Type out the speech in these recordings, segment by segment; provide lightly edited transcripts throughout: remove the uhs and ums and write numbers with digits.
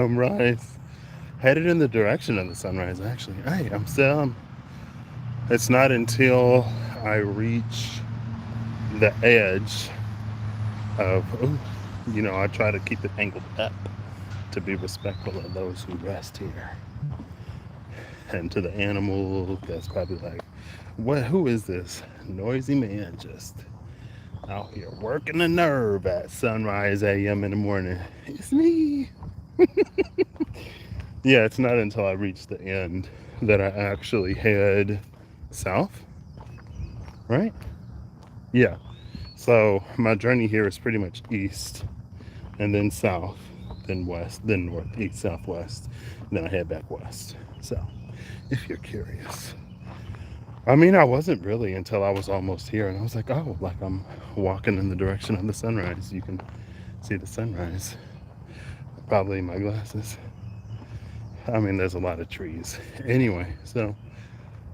sunrise. Headed in the direction of the sunrise, actually. Hey, I'm still. It's not until I reach the edge of. Ooh, I try to keep it angled up to be respectful of those who rest here. And to the animal that's probably like, what? Who is this noisy man just out here working the nerve at sunrise a.m. in the morning? It's me. Yeah, it's not until I reach the end that I actually head south, right? Yeah. So my journey here is pretty much east and then south, then west, then north, east, southwest. Then I head back west. So if you're curious. I mean, I wasn't really until I was almost here, and I was like, oh, like I'm walking in the direction of the sunrise. You can see the sunrise. Probably in my glasses. I mean, there's a lot of trees. Anyway, so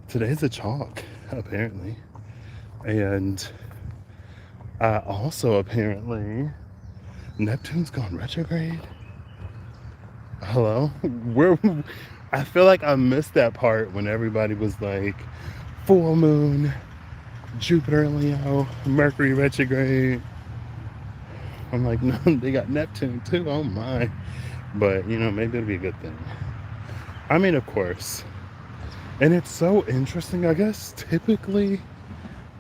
today's a chalk, apparently. And also, apparently, Neptune's gone retrograde. Hello? Where? I feel like I missed that part when everybody was like, full moon, Jupiter in Leo, Mercury retrograde. I'm like, no, they got Neptune too. Oh my. But, maybe it'll be a good thing. I mean, of course. And it's so interesting, I guess. Typically,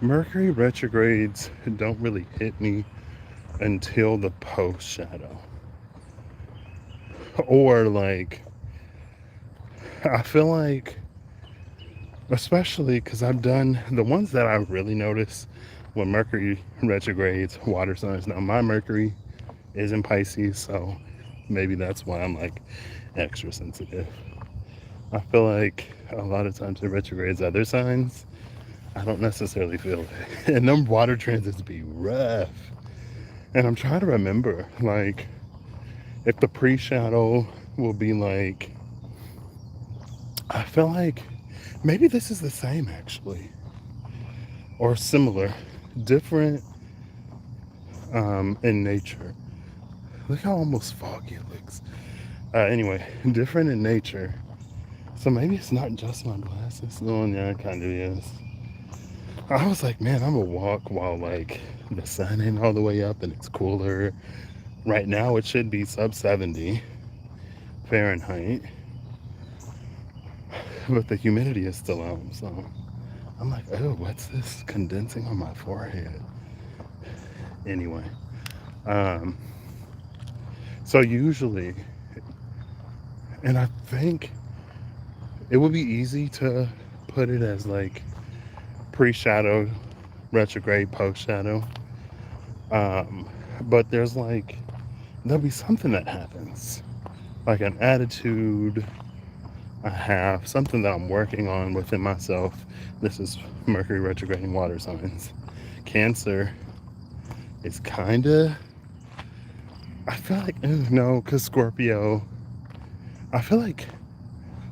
Mercury retrogrades don't really hit me until the post shadow. Or, like, I feel like, especially because I've done the ones that I really notice when Mercury retrogrades, water signs. Now, my Mercury is in Pisces, so maybe that's why I'm like extra sensitive. I feel like a lot of times it retrogrades other signs. I don't necessarily feel it. And them water transits be rough. And I'm trying to remember, like, if the pre shadow will be like, I feel like maybe this is the same actually, or similar, different in nature. Look how almost foggy it looks. Anyway, different in nature. So maybe it's not just my glasses. Oh, yeah, it kind of is. I was like, man, I'm gonna walk while like the sun ain't all the way up and it's cooler. Right now, it should be sub 70 Fahrenheit, but the humidity is still out. So I'm like, oh, what's this condensing on my forehead? Anyway, um, so usually, and I think it would be easy to put it as like pre-shadow, retrograde, post-shadow. But there'll be something that happens, like an attitude I have, something that I'm working on within myself. This is Mercury retrograding water signs. Cancer is kind of, I feel like, no, because Scorpio, I feel like,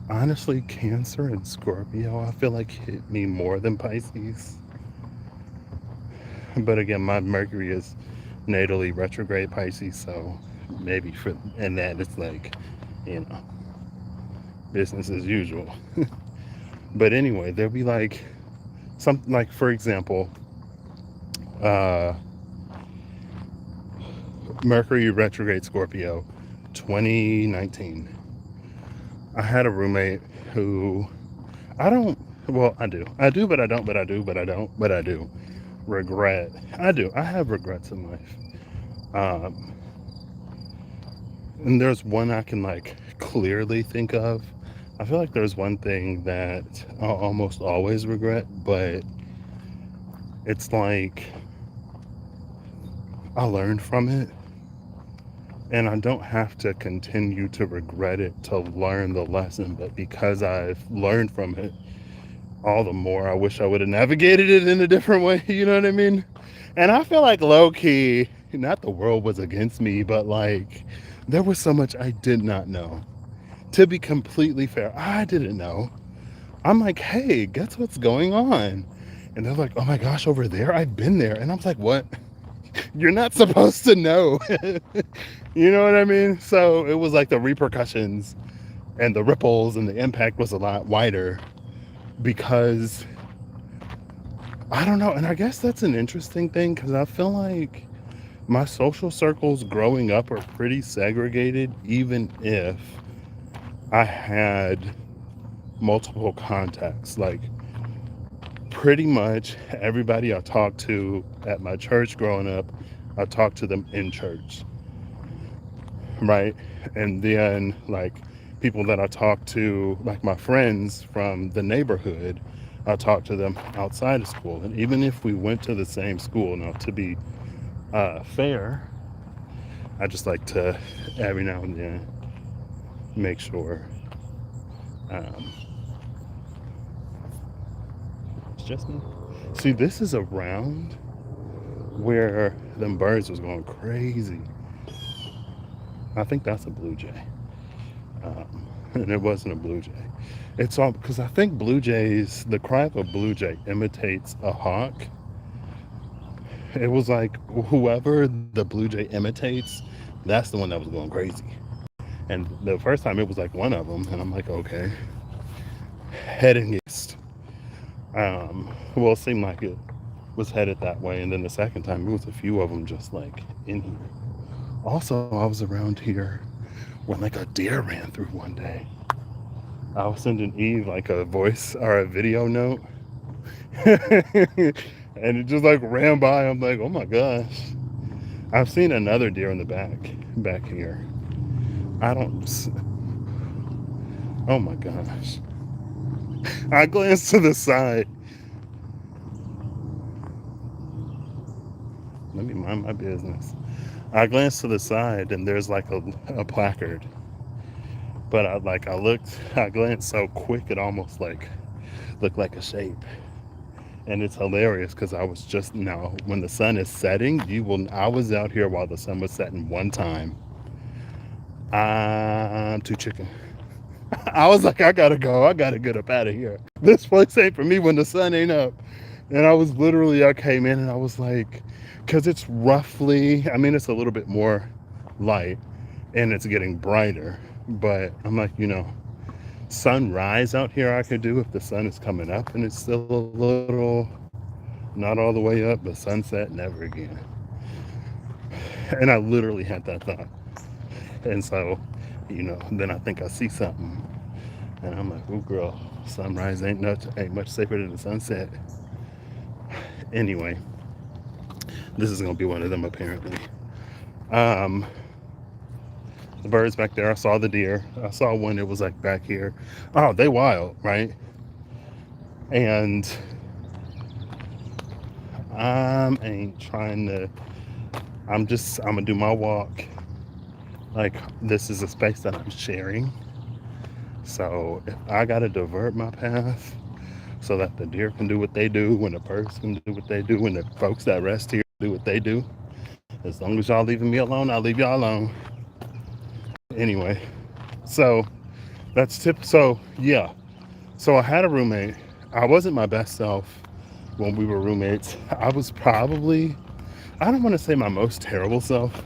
honestly, Cancer and Scorpio, I feel like hit me more than Pisces. But again, my Mercury is natally retrograde Pisces, so maybe for, and that it's like, you know, business as usual. But anyway, there'll be like, something like, for example, uh, Mercury retrograde Scorpio 2019. I had a roommate who I don't, well, I do, but I don't, but I do, but I don't, but I do regret. I have regrets in life. Um, and there's one I can like clearly think of. I feel like there's one thing that I'll almost always regret, but it's like I learned from it and I don't have to continue to regret it to learn the lesson, but because I've learned from it, all the more I wish I would have navigated it in a different way. You know what I mean? And I feel like low key, not the world was against me, but like there was so much I did not know. To be completely fair, I didn't know. I'm like, hey, guess what's going on? And they're like, oh my gosh, over there, I've been there. And I was like, what? You're not supposed to know. You know what I mean? So it was like the repercussions and the ripples and the impact was a lot wider because I don't know. And I guess that's an interesting thing because I feel like my social circles growing up are pretty segregated, even if I had multiple contacts. Like, pretty much everybody I talked to at my church growing up, I talked to them in church, right? And then, like, people that I talked to, like my friends from the neighborhood, I talked to them outside of school. And even if we went to the same school, now to be fair, I just like to every now and then make sure um, it's just me. See, this is around where them birds was going crazy. I think that's a blue jay. And it wasn't a blue jay. It's all because I think blue jays, the cry of a blue jay imitates a hawk. It was like whoever the blue jay imitates, that's the one that was going crazy. And the first time it was like one of them, and I'm like, okay, heading east. Well, it seemed like it was headed that way, and then the second time it was a few of them just like in here. Also, I was around here when like a deer ran through one day. I was sending Eve like a voice or a video note, and it just like ran by. I'm like, oh my gosh. I've seen another deer in the back here. I don't. Oh my gosh. I glanced to the side. Let me mind my business. I glanced to the side and there's like a placard. But I glanced so quick it almost like looked like a shape. And it's hilarious because I was just now when the sun is setting, I was out here while the sun was setting one time. I'm too chicken. I was like, I gotta go. I gotta get up out of here. This place ain't for me when the sun ain't up. And I came in and I was like, because it's roughly, I mean, it's a little bit more light and it's getting brighter. But I'm like, sunrise out here I could do if the sun is coming up and it's still a little, not all the way up, but sunset, never again. And I literally had that thought. And so, then I think I see something. And I'm like, oh girl, sunrise ain't much safer than the sunset. Anyway, this is gonna be one of them apparently. Um, the birds back there. I saw the deer. I saw one that was like back here. Oh, they wild, right? And I ain't trying to. I'm gonna do my walk. Like this is a space that I'm sharing. So if I gotta divert my path so that the deer can do what they do, when the birds can do what they do, when the folks that rest here do what they do, as long as y'all leaving me alone, I'll leave y'all alone. Anyway, so that's tip. So yeah, so I had a roommate. I wasn't my best self when we were roommates. I was probably, I don't want to say my most terrible self,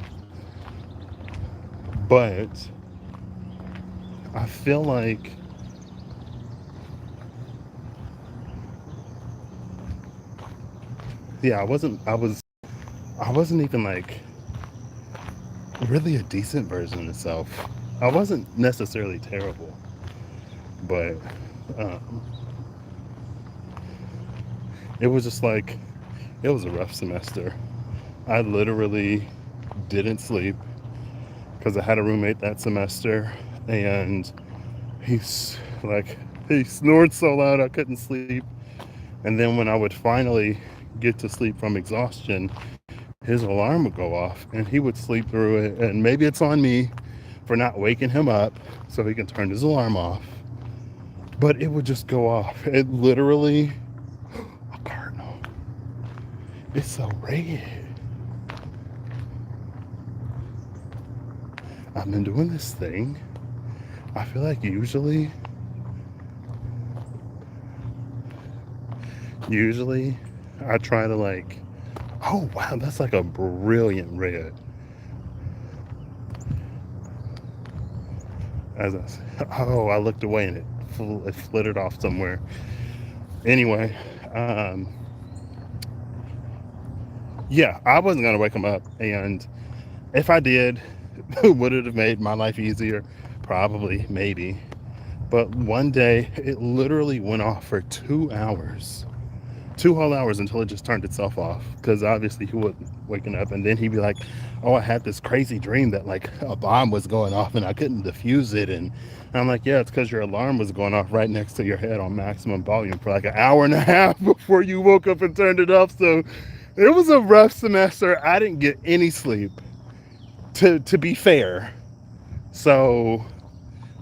but I feel like yeah, I wasn't even like really a decent version of self. I wasn't necessarily terrible, but um, it was just like it was a rough semester. I literally didn't sleep because I had a roommate that semester, and he's like he snored so loud I couldn't sleep. And then when I would finally get to sleep from exhaustion, his alarm would go off and he would sleep through it. And maybe it's on me for not waking him up so he can turn his alarm off. But it would just go off. It literally, a cardinal. It's so red. I've been doing this thing. I feel like usually I try to like, oh wow, that's like a brilliant red. as I oh, I looked away and it flittered off somewhere. Anyway, um, yeah, I wasn't gonna wake him up, and if I did, would it have made my life easier? Probably, maybe. But one day, it literally went off for 2 hours. 2 whole hours until it just turned itself off. Because obviously he wasn't waking up. And then he'd be like, oh, I had this crazy dream that like a bomb was going off and I couldn't defuse it. And I'm like, yeah, it's because your alarm was going off right next to your head on maximum volume for like an hour and a half before you woke up and turned it off. So it was a rough semester. I didn't get any sleep, to be fair. So,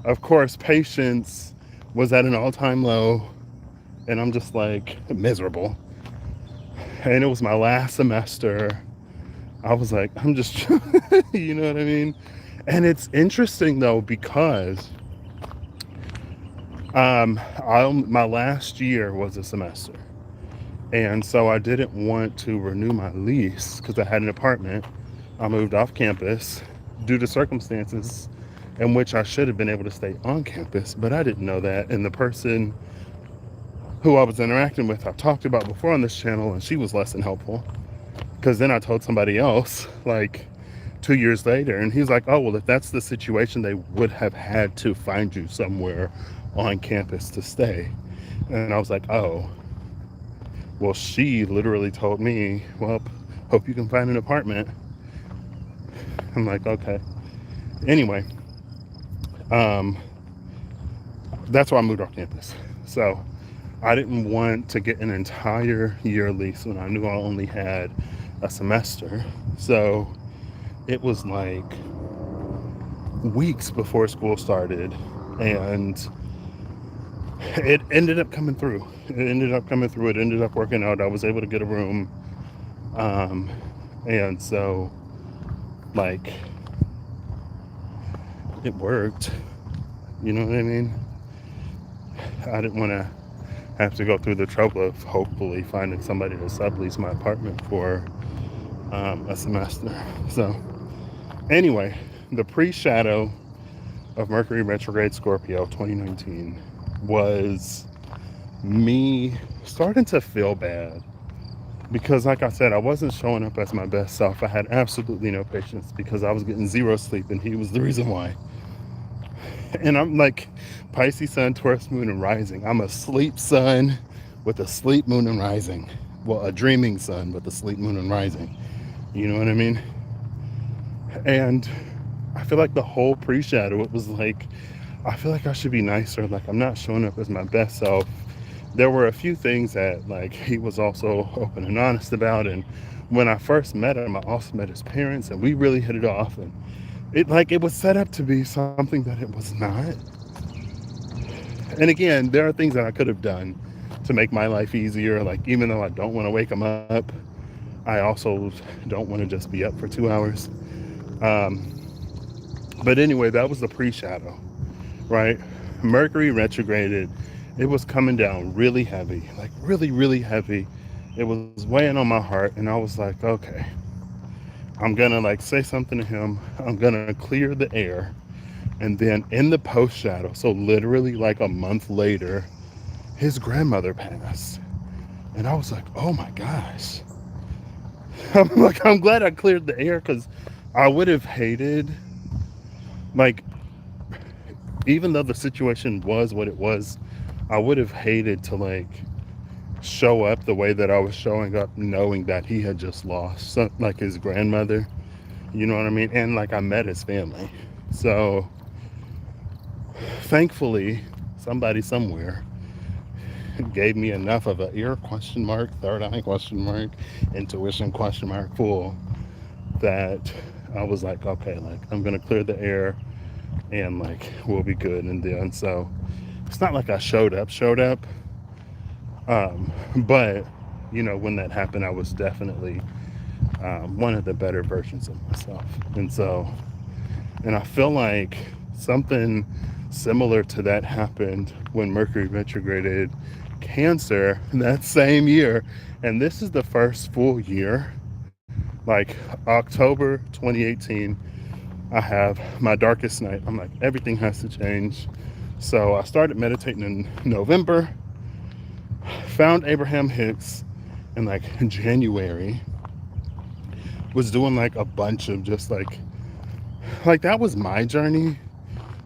of course, patience was at an all-time low, and I'm just like miserable. And it was my last semester. I was like, I'm just, you know what I mean? And it's interesting though, because my last year was a semester. And so I didn't want to renew my lease because I had an apartment. I moved off campus due to circumstances in which I should have been able to stay on campus, but I didn't know that. And the person who I was interacting with, I've talked about before on this channel, and she was less than helpful. Because then I told somebody else, like 2 years later, and he's like, oh, well, if that's the situation, they would have had to find you somewhere on campus to stay. And I was like, oh, well, she literally told me, well, hope you can find an apartment. I'm like, okay. Anyway, um, that's why I moved off campus. So I didn't want to get an entire year lease when I knew I only had a semester. So it was like weeks before school started, and it ended up coming through. It ended up working out. I was able to get a room. Um, and so, like, it worked. You know what I mean? I didn't want to have to go through the trouble of hopefully finding somebody to sublease my apartment for a semester. So, anyway, the pre-shadow of Mercury retrograde Scorpio 2019 was me starting to feel bad because, like I said, I wasn't showing up as my best self. I had absolutely no patience because I was getting zero sleep, and he was the reason why. And I'm like Pisces sun, Taurus moon, and rising. I'm a sleep sun with a sleep moon and rising. Well, a dreaming sun with a sleep moon and rising. You know what I mean? And I feel like the whole pre-shadow, it was like, I feel like I should be nicer. Like, I'm not showing up as my best self. There were a few things that, like, he was also open and honest about. And when I first met him, I also met his parents, and we really hit it off. And it was set up to be something that it was not. And again, there are things that I could have done to make my life easier. Like, even though I don't want to wake him up, I also don't want to just be up for 2 hours. But anyway, that was the pre-shadow, right? Mercury retrograded. It was coming down really heavy, like really, really heavy. It was weighing on my heart, and I was like, okay, I'm gonna like say something to him. I'm gonna clear the air. And then in the post shadow, so literally like a month later, his grandmother passed. And I was like, oh my gosh. I'm like, I'm glad I cleared the air, because I would have hated, like, even though the situation was what it was, I would have hated to like show up the way that I was showing up, knowing that he had just lost like his grandmother. You know what I mean? And like, I met his family. So thankfully, somebody somewhere gave me enough of an ear question mark, third eye question mark, intuition question mark full, that I was like, okay, like, I'm gonna clear the air and like we'll be good. And then so it's not like I showed up, but you know, when that happened, I was definitely one of the better versions of myself. And I feel like something similar to that happened when Mercury retrograded Cancer that same year. And this is the first full year, like October 2018 I have my darkest night. I'm like, everything has to change. So I started meditating in November, found Abraham Hicks in like January, was doing like a bunch of just like that was my journey.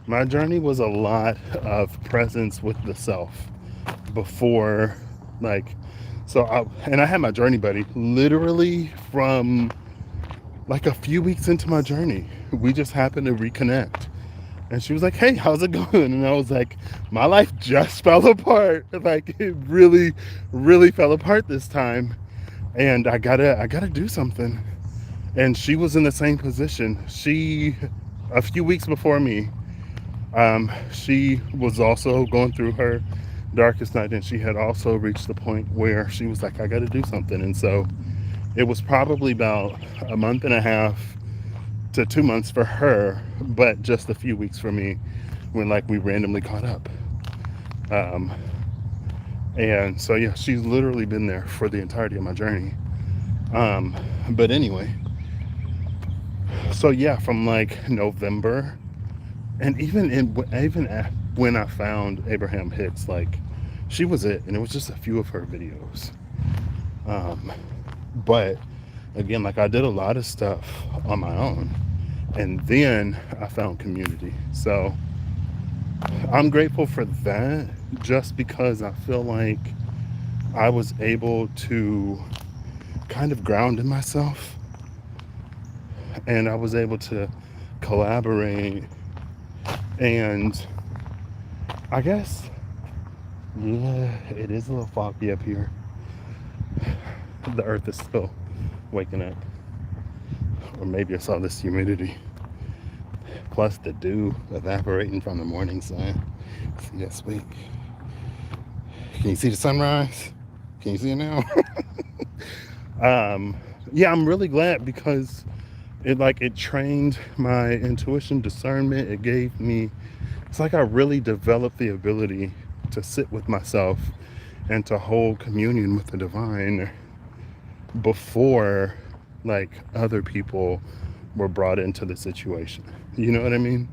My journey was a lot of presence with the self before, like, and I had my journey buddy literally from like a few weeks into my journey. We just happened to reconnect. And she was like, "Hey, how's it going?" And I was like, "My life just fell apart. Like it really, really fell apart this time. And I gotta do something." And she was in the same position. She, a few weeks before me, she was also going through her darkest night, and she had also reached the point where she was like, "I got to do something." And so it was probably about a month and a half to 2 months for her, but just a few weeks for me when like we randomly caught up. Um, and so yeah, she's literally been there for the entirety of my journey. But anyway, so yeah, from like November, and when I found Abraham Hicks, like she was it, and it was just a few of her videos. Um, but again, like I did a lot of stuff on my own, and then I found community. So I'm grateful for that, just because I feel like I was able to kind of ground in myself, and I was able to collaborate, and I guess, yeah, it is a little foggy up here. The earth is still waking up, or maybe I saw this humidity plus the dew evaporating from the morning sun. See that sweet? Can you see the sunrise? Can you see it now? um, yeah, I'm really glad because it trained my intuition, discernment. It gave me, it's like I really developed the ability to sit with myself and to hold communion with the divine before like other people were brought into the situation. You know what I mean?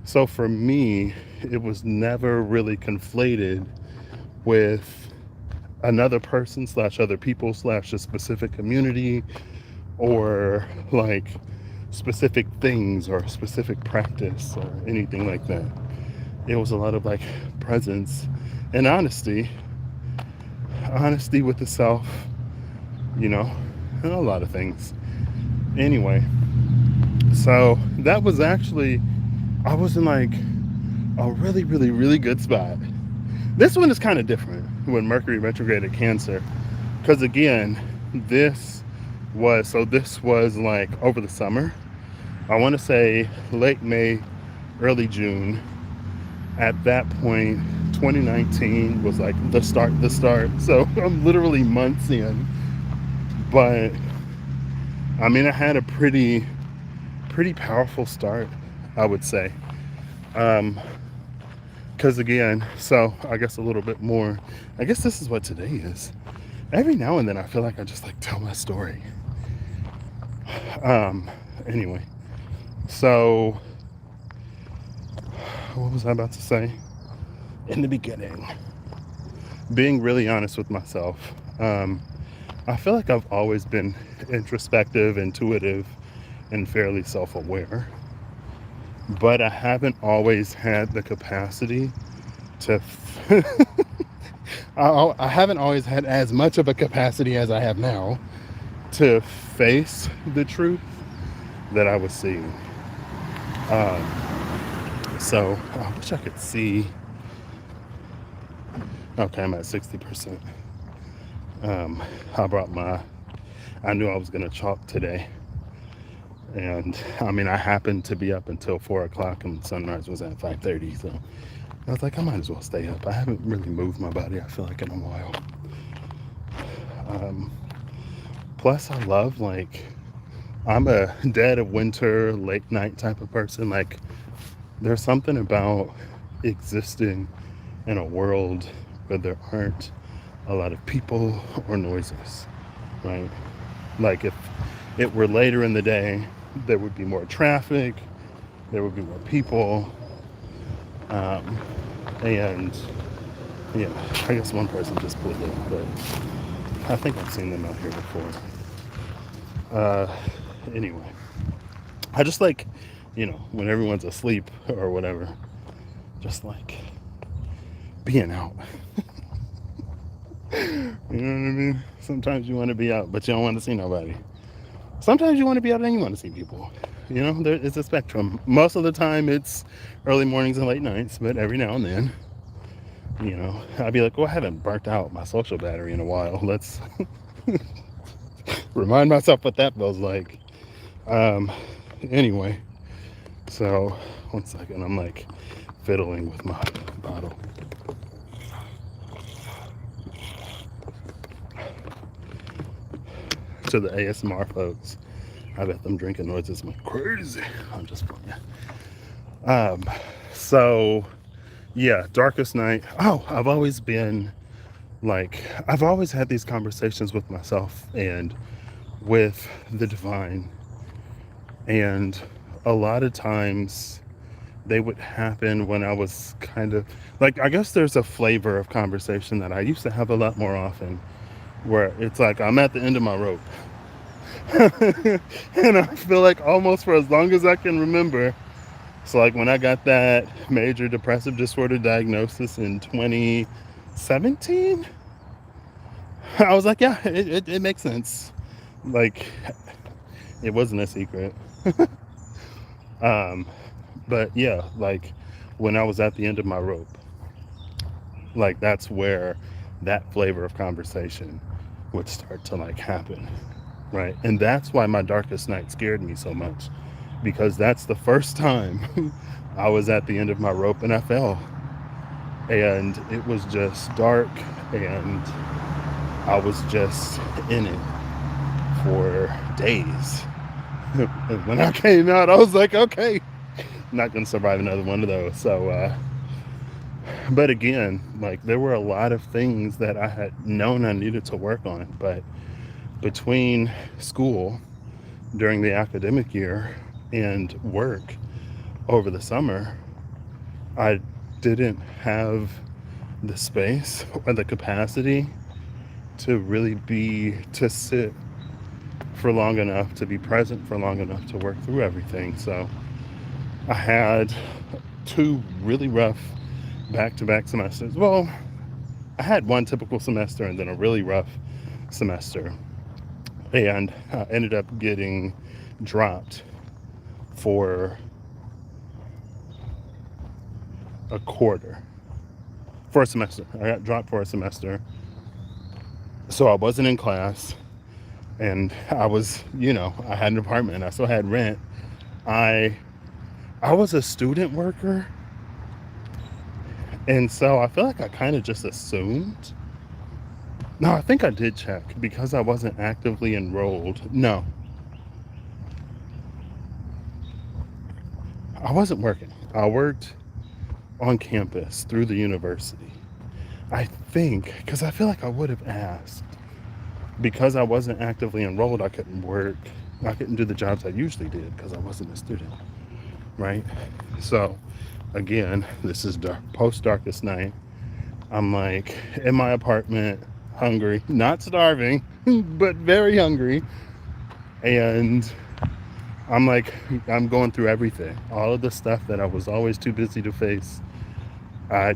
So for me, it was never really conflated with another person slash other people slash a specific community, or like specific things or specific practice or anything like that. It was a lot of like presence and honesty with the self, you know, and a lot of things. Anyway, so that was actually, I was in like a really, really, really good spot. This one is kind of different when Mercury retrograded Cancer, because again, this was like over the summer. I want to say late May, early June. At that point, 2019 was like the start. So I'm literally months in, but I mean, I had a pretty powerful start, I would say. Um, because again, so I guess a little bit more. I guess this is what today is. Every now and then, I feel like I just like tell my story. Um, anyway, so what was I about to say? In the beginning, being really honest with myself. I feel like I've always been introspective, intuitive, and fairly self-aware, but I haven't always had the capacity to. I haven't always had as much of a capacity as I have now to face the truth that I was seeing. Um, so I wish I could see. Okay, I'm at 60%. Um, I brought my. I knew I was gonna chalk today, and I mean I happened to be up until 4 o'clock, and sunrise was at 5:30. So I was like, I might as well stay up. I haven't really moved my body, I feel like, in a while. Um, Plus, I love, like, I'm a dead of winter, late night type of person. Like, there's something about existing in a world where there aren't a lot of people or noises, right? Like, if it were later in the day, there would be more traffic, there would be more people. Um, and yeah, I guess one person just pulled up, but I think I've seen them out here before. Uh, anyway, I just like, when everyone's asleep or whatever, just like being out. You know what I mean? Sometimes you want to be out, but you don't want to see nobody. Sometimes you want to be out and you want to see people. There is a spectrum. Most of the time it's early mornings and late nights, but every now and then, I'd be like, well, I haven't burnt out my social battery in a while. Let's remind myself what that feels like. Anyway, so 1 second, I'm like fiddling with my bottle. To the ASMR folks, I bet them drinking noises went crazy. I'm just playing. So yeah, darkest night. Oh, I've always had these conversations with myself and with the divine, and a lot of times they would happen when I was kind of like, I guess there's a flavor of conversation that I used to have a lot more often, where it's like I'm at the end of my rope. And I feel like almost for as long as I can remember. So like when I got that major depressive disorder diagnosis in 2017, I was like, yeah, it makes sense. Like, it wasn't a secret. um, but yeah, like when I was at the end of my rope, like that's where that flavor of conversation would start to like happen, right? And that's why my darkest night scared me so much, because that's the first time I was at the end of my rope and I fell, and it was just dark, and I was just in it for days. And when I came out, I was like, okay, I'm not gonna survive another one of those. So but again, like there were a lot of things that I had known I needed to work on, but between school during the academic year and work over the summer, I didn't have the space or the capacity to really to sit for long enough, to be present for long enough to work through everything. So I had 2 really rough back-to-back semesters. Well, I had one typical semester and then a really rough semester. And I ended up getting dropped for a quarter. For a semester. I got dropped for a semester. So I wasn't in class. And I was, I had an apartment. I still had rent. I was a student worker. And so I feel like I kind of just assumed. No, I think I did check because I wasn't actively enrolled. No, I wasn't working. I worked on campus through the university. I think, because I feel like I would have asked. Because I wasn't actively enrolled, I couldn't work. I couldn't do the jobs I usually did because I wasn't a student, right? So, again, this is post-darkest night. I'm like in my apartment, hungry, not starving, but very hungry. And I'm going through everything. All of the stuff that I was always too busy to face. I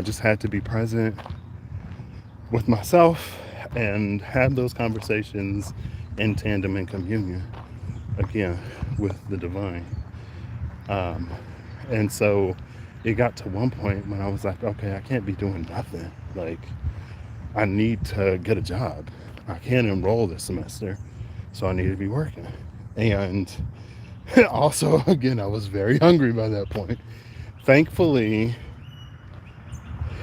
just had to be present with myself and have those conversations in tandem and communion, again, with the divine. And so it got to one point when I was like, okay, I can't be doing nothing. Like, I need to get a job. I can't enroll this semester, so I need to be working. And also, again, I was very hungry by that point. Thankfully,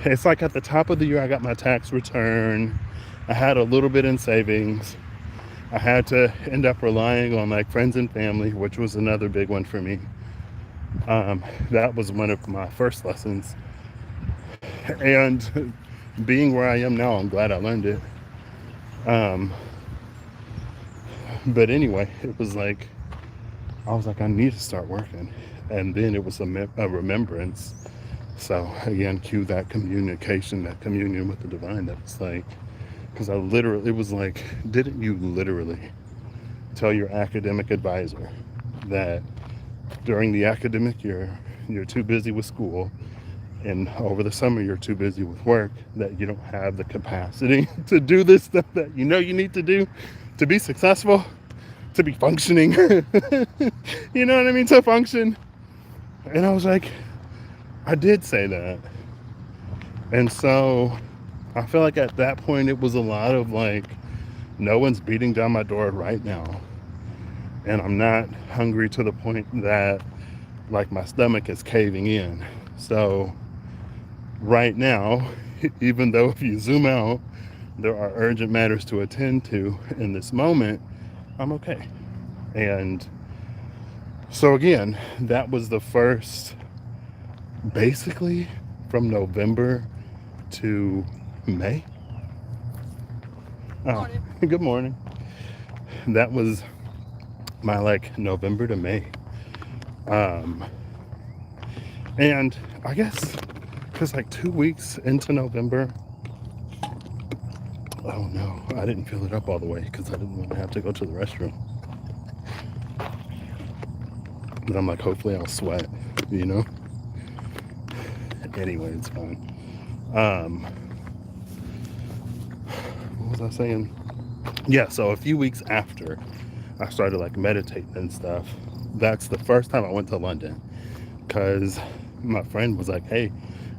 it's like at the top of the year, I got my tax return. I had a little bit in savings. I had to end up relying on like friends and family, which was another big one for me. That was one of my first lessons. And being where I am now, I'm glad I learned it. But anyway, I was like, I need to start working. And then it was a remembrance. So again, cue that communication, that communion with the divine. That was like, because I literally, it was like, didn't you literally tell your academic advisor that during the academic year you're too busy with school, and over the summer you're too busy with work, that you don't have the capacity to do this stuff that you know you need to do to be successful, to be functioning? You know what I mean? To function. And I was like, I did say that. And so I feel like at that point it was a lot of like, no one's beating down my door right now. And I'm not hungry to the point that like my stomach is caving in. So right now, even though if you zoom out, there are urgent matters to attend to in this moment, I'm okay. And so again, that was the first, basically from November to May. Oh, Morning. good morning. That was my like November to May. Um, and I guess because like 2 weeks into November, oh no, I didn't fill it up all the way because I didn't want to have to go to the restroom. But I'm like, hopefully I'll sweat, you know? Anyway, it's fine. Um, what was I saying? Yeah, so a few weeks after I started like meditating and stuff, that's the first time I went to London because my friend was like, hey,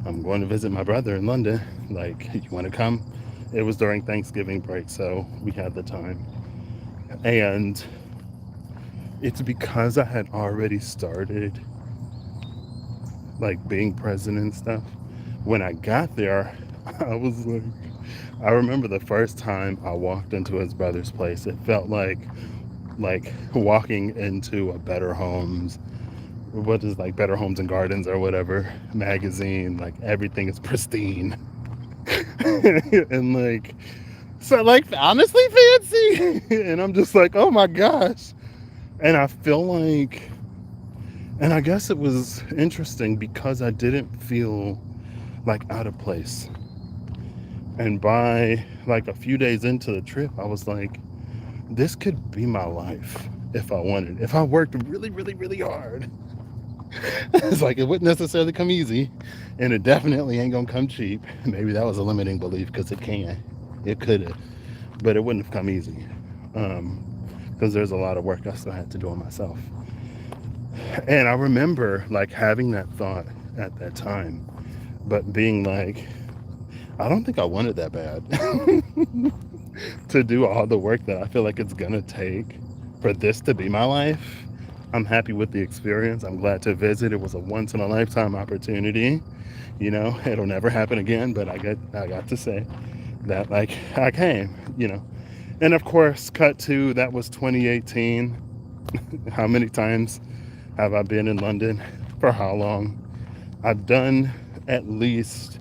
I'm going to visit my brother in London. Like, you want to come? It was during Thanksgiving break, so we had the time. And it's because I had already started like being present and stuff. When I got there, I was like, I remember the first time I walked into his brother's place, it felt like walking into a Better Homes, what is like Better Homes and Gardens or whatever magazine. Like everything is pristine. And like, so like honestly fancy. And I'm just like, oh my gosh. And I feel like, and I guess it was interesting because I didn't feel like out of place. And by like a few days into the trip, I was like, this could be my life if I wanted. If I worked really, really, really hard. It's like it wouldn't necessarily come easy, and it definitely ain't gonna come cheap. Maybe that was a limiting belief because it can. It could have, but it wouldn't have come easy. Because there's a lot of work I still had to do on myself. And I remember like having that thought at that time, but being like, I don't think I wanted that bad to do all the work that I feel like it's gonna take for this to be my life. I'm happy with the experience. I'm glad to visit. It was a once in a lifetime opportunity. You know, it'll never happen again, but I got to say that like I came, you know. And of course, cut to that was 2018. How many times have I been in London? For how long? I've done at least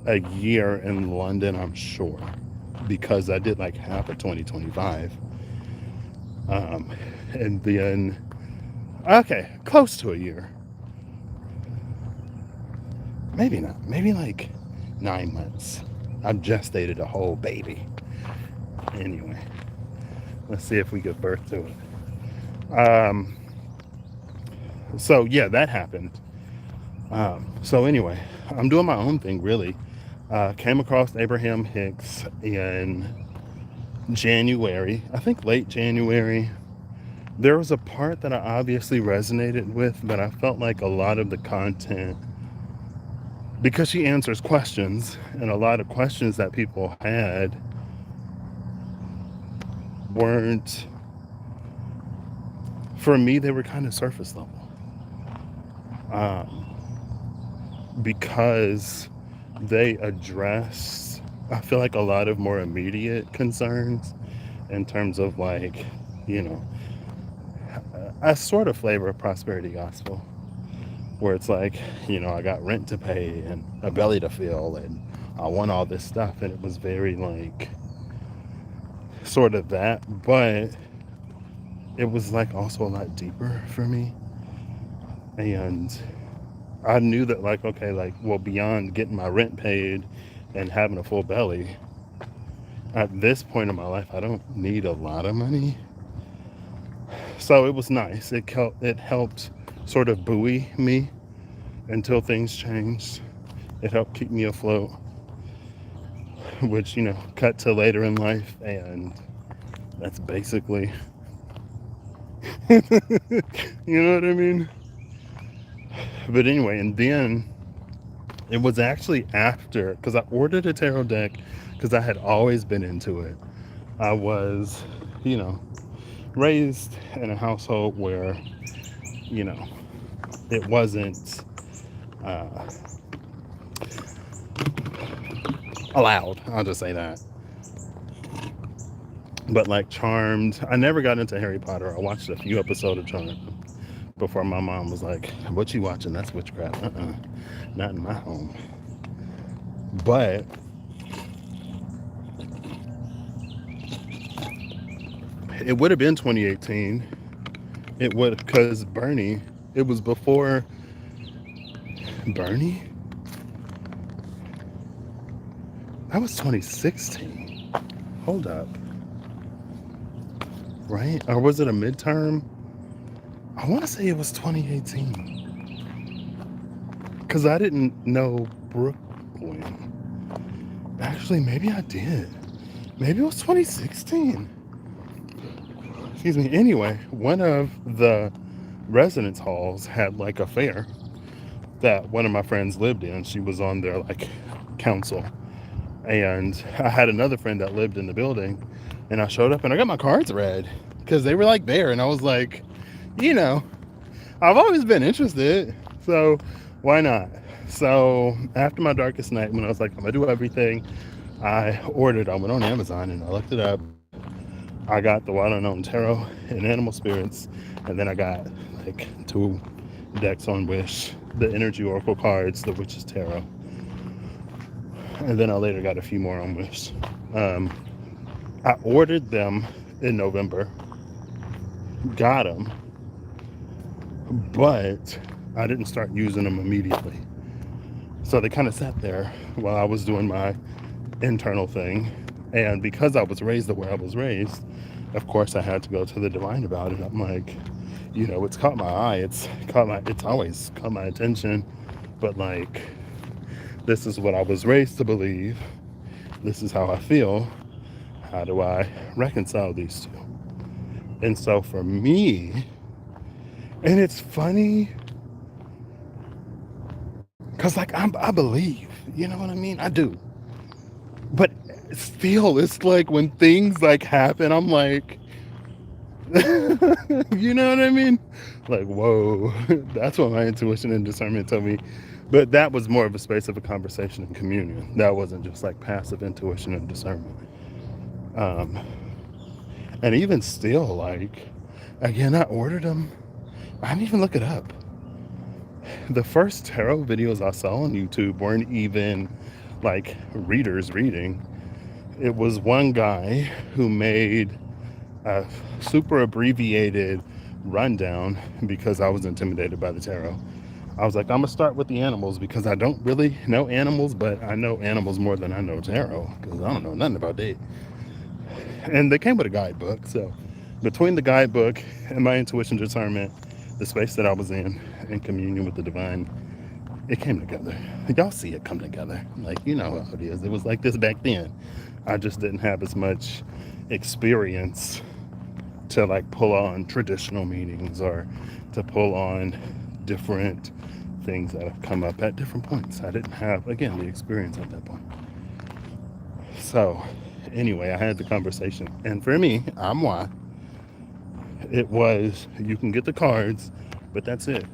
a year in London, I'm sure, because I did like half of 2025. Um, and then, okay, close to a year. Maybe not. Maybe like 9 months. I've gestated a whole baby. Anyway, let's see if we give birth to it. So yeah, that happened. So anyway, I'm doing my own thing really. Came across Abraham Hicks in January, I think late January. There was a part that I obviously resonated with, but I felt like a lot of the content, because she answers questions, and a lot of questions that people had weren't, for me, they were kind of surface level. Um, because they address, I feel like, a lot of more immediate concerns in terms of like, you know, a sort of flavor of prosperity gospel where it's like, you know, I got rent to pay and a belly to fill and I want all this stuff. And it was very like sort of that, but it was like also a lot deeper for me. And I knew that, like, okay, like, well, beyond getting my rent paid and having a full belly, at this point in my life, I don't need a lot of money. So it was nice. It helped sort of buoy me until things changed. It helped keep me afloat, which, cut to later in life. And that's basically, you know what I mean? But anyway, and then it was actually after, because I ordered a tarot deck because I had always been into it. I was, you know, raised in a household where, you know, it wasn't uh, allowed. I'll just say that. But like Charmed, I never got into Harry Potter. I watched a few episodes of Charmed before my mom was like, "What you watching? That's witchcraft." Not in my home. But it would have been 2018. It would, because Bernie. It was before Bernie. That was 2016. Hold up. Right? Or was it a midterm? I want to say it was 2018. Because I didn't know Brooklyn. Actually, maybe I did. Maybe it was 2016. Excuse me. Anyway, one of the residence halls had like a fair that one of my friends lived in. She was on their like council. And I had another friend that lived in the building, and I showed up and I got my cards read because they were like there. And I was like, I've always been interested, so why not? So after my darkest night, when I was like, I'm gonna do everything, I went on Amazon and I looked it up. I got the Wild Unknown Tarot and Animal Spirits, and then I got like 2 decks on Wish, the Energy Oracle cards, the Witch's Tarot. And then I later got a few more on Wish. I ordered them in November, got them, but I didn't start using them immediately. So they kind of sat there while I was doing my internal thing. And because I was raised the way I was raised, of course I had to go to the divine about it. I'm like, it's caught my eye. It's always caught my attention. But like, this is what I was raised to believe. This is how I feel. How do I reconcile these two? And so for me, and it's funny, because like I believe, you know what I mean? I do. But still, it's like when things like happen, I'm like, you know what I mean? Like, whoa, that's what my intuition and discernment told me. But that was more of a space of a conversation and communion. That wasn't just like passive intuition and discernment. And even still, like, again, I ordered them. I didn't even look it up. The first tarot videos I saw on YouTube weren't even like readers reading. It was one guy who made a super abbreviated rundown because I was intimidated by the tarot. I was like, I'm gonna start with the animals because I don't really know animals, but I know animals more than I know tarot because I don't know nothing about that. And they came with a guidebook. So between the guidebook and my intuition discernment, the space that I was in communion with the divine, it came together. Y'all see it come together. Like, you know how it is. It was like this back then. I just didn't have as much experience to like pull on traditional meanings or to pull on different things that have come up at different points. I didn't have, again, the experience at that point. So anyway, I had the conversation. And for me, it was, you can get the cards, but that's it.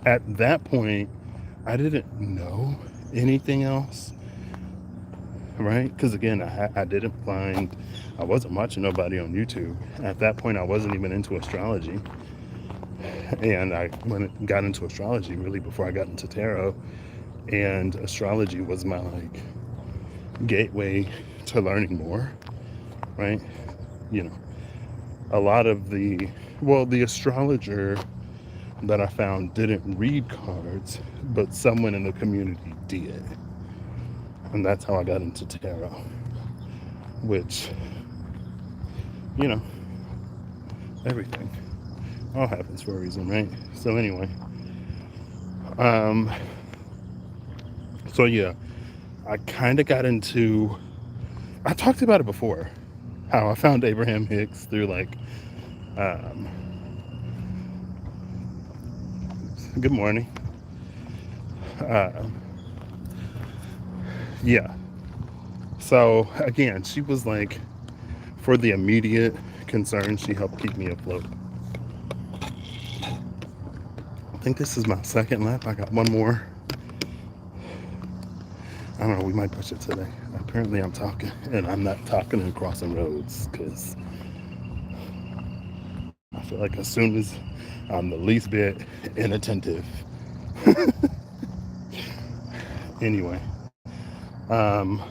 At that point, I didn't know anything else, right? Because again, I wasn't watching nobody on YouTube. At that point, I wasn't even into astrology. And I got into astrology really before I got into tarot. And astrology was my like gateway to learning more, right? A lot of the astrologer that I found didn't read cards, but someone in the community did. And that's how I got into tarot, which, you know, everything all happens for a reason, right? So anyway, um, so yeah, I kind of got into, I talked about it before, how I found Abraham Hicks through like, um, good morning. Uh, yeah. So again, she was like, for the immediate concern, she helped keep me afloat. I think this is my second lap. I got one more. I don't know, we might push it today. Apparently I'm talking, and I'm not talking and crossing roads, because I feel like as soon as I'm the least bit inattentive. Anyway, um,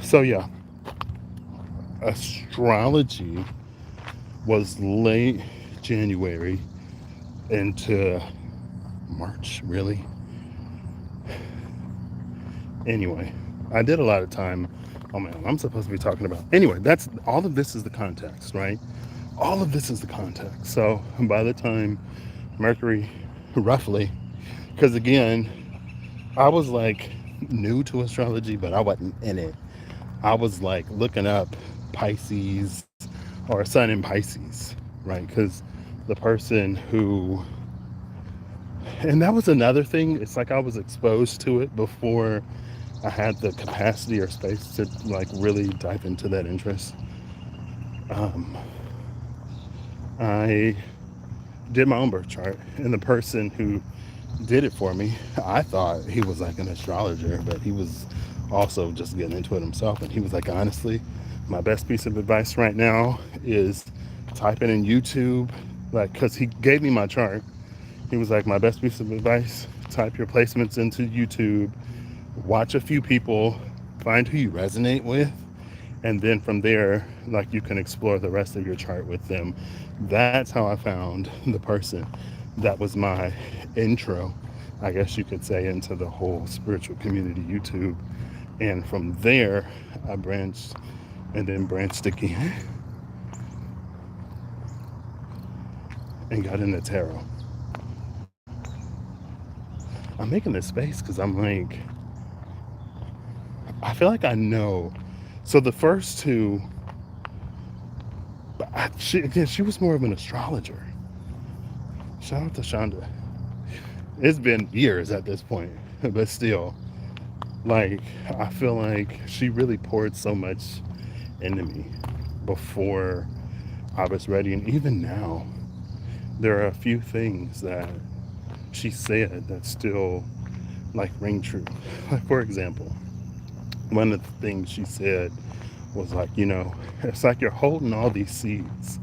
so yeah, astrology was late January into March, really. Anyway, I did a lot of time. Oh man, I'm supposed to be talking about. Anyway, that's all of this is the context, right? All of this is the context. So by the time Mercury, roughly, because again, I was like new to astrology, but I wasn't in it. I was like looking up Pisces or Sun in Pisces, right? Because the person who, and that was another thing. It's like I was exposed to it before I had the capacity or space to like really dive into that interest. Um, I did my own birth chart, and the person who did it for me, I thought he was like an astrologer, but he was also just getting into it himself. And he was like, honestly, my best piece of advice right now is typing in YouTube, like, because he gave me my chart. He was like, my best piece of advice, type your placements into YouTube, watch a few people, find who you resonate with, and then from there, like, you can explore the rest of your chart with them. That's how I found the person that was my intro, I guess you could say, into the whole spiritual community YouTube. And from there I branched, and then branched again, and got into tarot. I'm making this space because I'm like, I feel like I know. So the first two, she was more of an astrologer. Shout out to Shonda. It's been years at this point, but still, like, I feel like she really poured so much into me before I was ready. And even now, there are a few things that she said that still like ring true. Like, for example, one of the things she said was like, it's like you're holding all these seeds,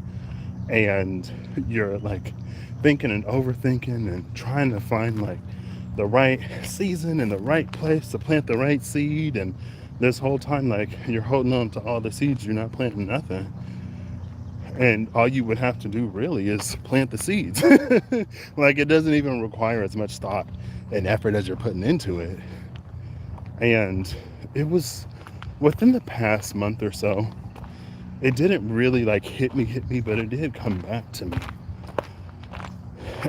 and you're like thinking and overthinking and trying to find like the right season and the right place to plant the right seed. And this whole time, like, you're holding on to all the seeds, you're not planting nothing. And all you would have to do really is plant the seeds. Like, it doesn't even require as much thought and effort as you're putting into it. And it was within the past month or so, it didn't really like hit me, but it did come back to me.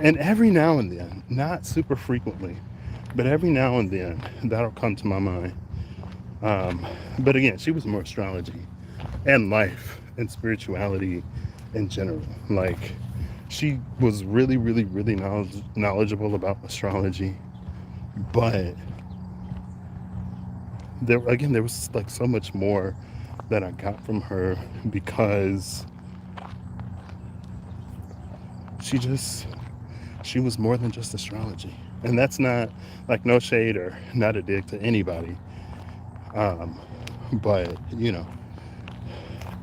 And every now and then, not super frequently, but every now and then, that'll come to my mind. But again, she was more astrology and life and spirituality in general. Like, she was really, really, really knowledgeable about astrology. But there was like so much more that I got from her, because she was more than just astrology. And that's not like no shade or not a dig to anybody. But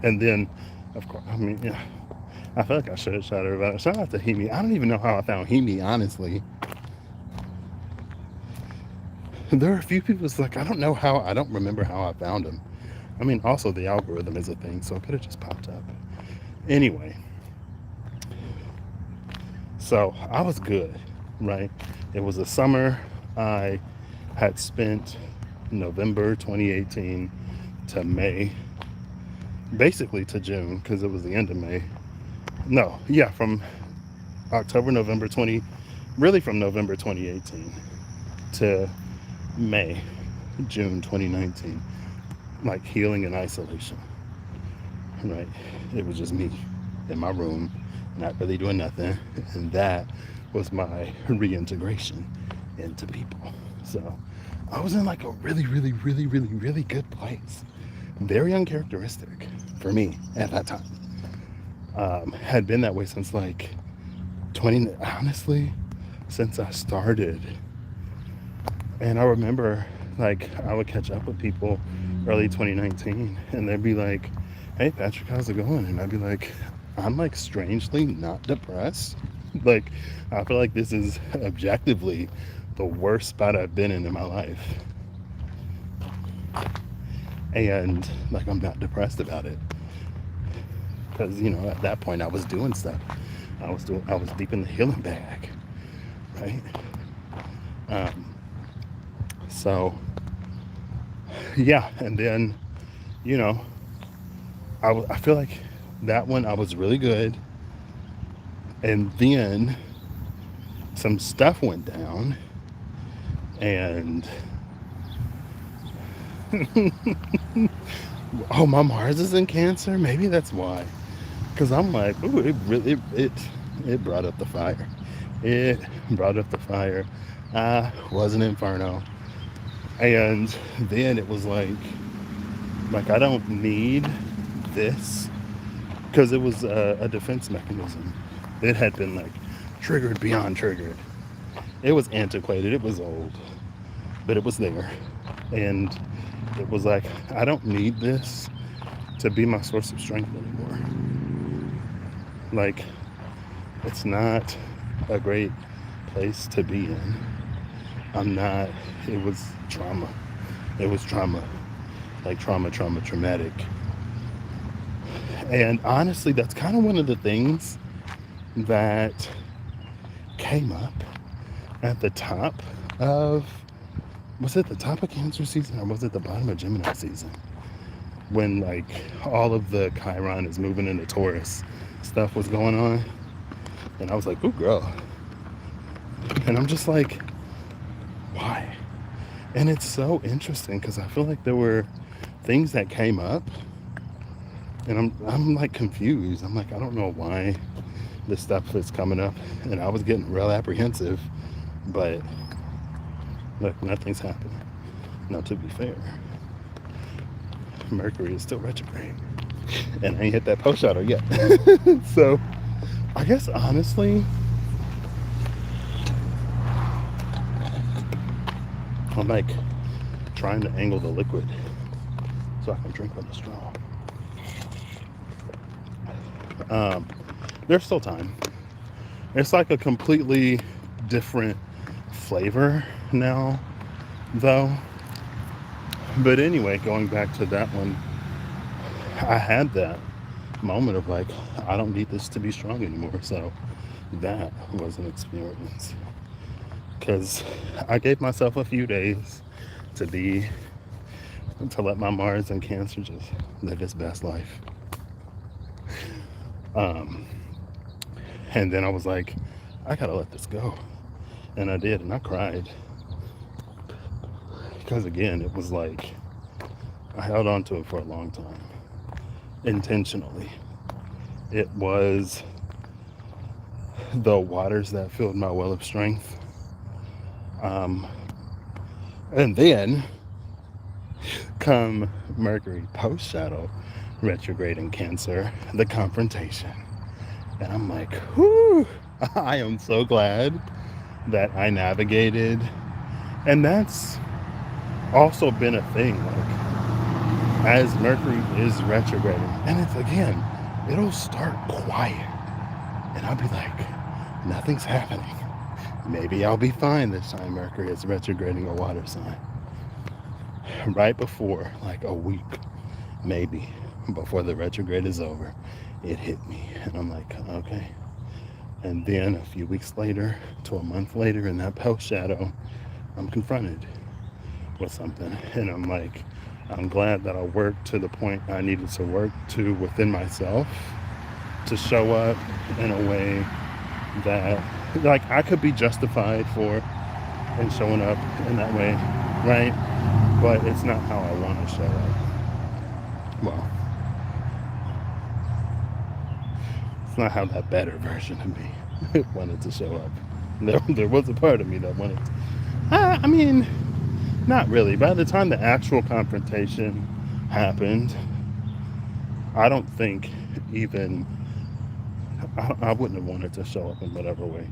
and then, of course, I mean, yeah, I feel like I should have shouted her about it. Shout out to Hemi. I don't even know how I found Hemi, honestly. There are a few people that's like, I don't remember how I found him. I mean, also the algorithm is a thing, so it could have just popped up. Anyway, So I was good, right? It was a summer. I had spent November 2018 to May, basically to June, because it was the end of May. No, yeah, from October, November 20, really from November 2018 to May, June 2019, like healing in isolation, right? It was just me in my room, not really doing nothing. And that was my reintegration into people. So I was in like a really, really, really, really, really good place. Very uncharacteristic for me at that time. Had been that way since like 20, honestly, since I started. And I remember like I would catch up with people early 2019 and they'd be like, hey Patrick, how's it going? And I'd be like, I'm like strangely not depressed. Like I feel like this is objectively the worst spot I've been in my life. And like I'm not depressed about it. Because, you know, at that point I was doing stuff. I was deep in the healing bag. Right? So yeah, and then, you know, I feel like that one I was really good. And then some stuff went down and oh, my Mars is in Cancer. Maybe that's why. Because I'm like, ooh, it really it brought up the fire. It brought up the fire. I was an inferno. And then it was like I don't need this, because it was a defense mechanism. It had been like triggered beyond triggered. It was antiquated, it was old, but it was there. And it was like, I don't need this to be my source of strength anymore. Like, it's not a great place to be in. I'm not, it was trauma. It was trauma. Like traumatic. And honestly, that's kind of one of the things that came up at the top of, was it the top of Cancer season or was it the bottom of Gemini season? When like all of the Chiron is moving into Taurus stuff was going on. And I was like, ooh, girl. And I'm just like, why? And it's so interesting because I feel like there were things that came up and I'm like confused. I'm like, I don't know why this stuff is coming up. And I was getting real apprehensive, but look, nothing's happening. Now, to be fair, Mercury is still retrograde and I ain't hit that post shadow yet. So I guess honestly, I'm like trying to angle the liquid so I can drink with a straw. There's still time. It's like a completely different flavor now, though. But anyway, going back to that one, I had that moment of like, I don't need this to be strong anymore. So that was an experience. Because I gave myself a few days to let my Mars and Cancer just live its best life. And then I was like, I gotta let this go. And I did, and I cried. Because again, it was like, I held on to it for a long time. Intentionally. It was the waters that filled my well of strength. And then come Mercury post shadow retrograde in Cancer, the confrontation. And I'm like, whoo, I am so glad that I navigated. And that's also been a thing, like as Mercury is retrograding, and it's again, it'll start quiet and I'll be like, nothing's happening. Maybe I'll be fine this time Mercury is retrograding a water sign. Right before, like a week, maybe, before the retrograde is over, it hit me. And I'm like, okay, And then a few weeks later to a month later, in that post shadow, I'm confronted with something. And I'm like, I'm glad that I worked to the point I needed to work to within myself to show up in a way that, like, I could be justified for and showing up in that way, right? But it's not how I want to show up. Well, it's not how that better version of me wanted to show up. There was a part of me that wanted to, I mean, not really. By the time the actual confrontation happened, I don't think even, I wouldn't have wanted to show up in whatever way,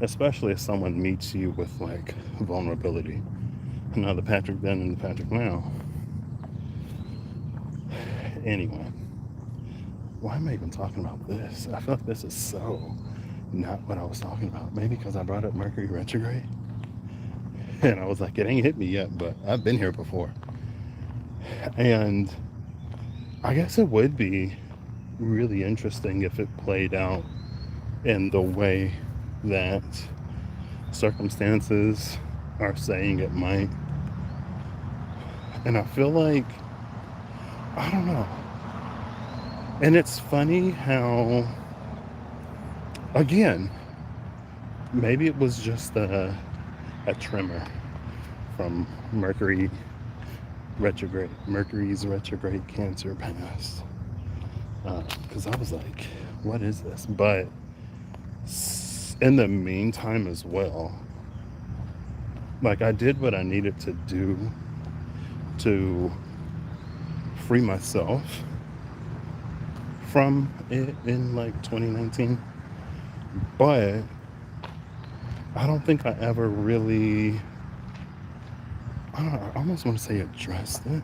especially if someone meets you with like vulnerability. Now the Patrick then and the Patrick now. Anyway, why am I even talking about this? I feel like this is so not what I was talking about. Maybe because I brought up Mercury retrograde. And I was like, it ain't hit me yet, but I've been here before. And I guess it would be really interesting if it played out in the way that circumstances are saying it might. And I feel like, I don't know. And it's funny how, again, maybe it was just a tremor from Mercury's retrograde Cancer past. Because I was like, what is this? But in the meantime as well, like I did what I needed to do to free myself from it in like 2019. But I don't think I ever really, I almost want to say addressed it